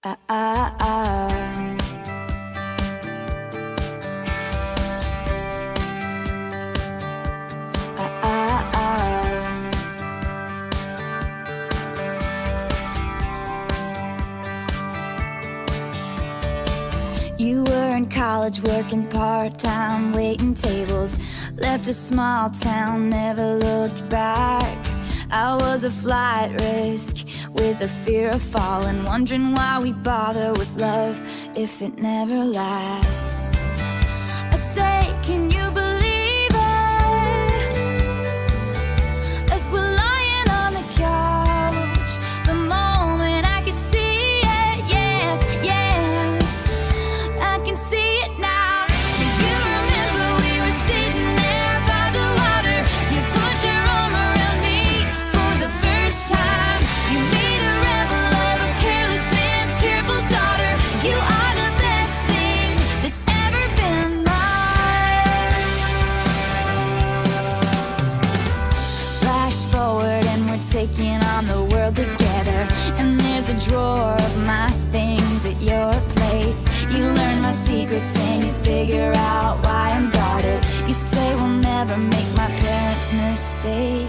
Ah, ah, ah. Ah, ah, ah. You were in college working part-time, waiting tables. Left a small town, never looked back. I was a flight risk with the fear of falling, wondering why we bother with love if it never lasts. I say, can you believe it? As we're lying on the couch, the moment I could see it, yes, yes, I can see it now. Do you remember we were sitting there by the water? You put your arm around me for the first time. You made a rebel of a careless man's careful daughter. You are the best thing that's ever been mine. Flash forward and we're taking on the world together. And there's a drawer of my things at your place. You learn my secrets and you figure out why I'm guarded. You say we'll never make my parents' mistake.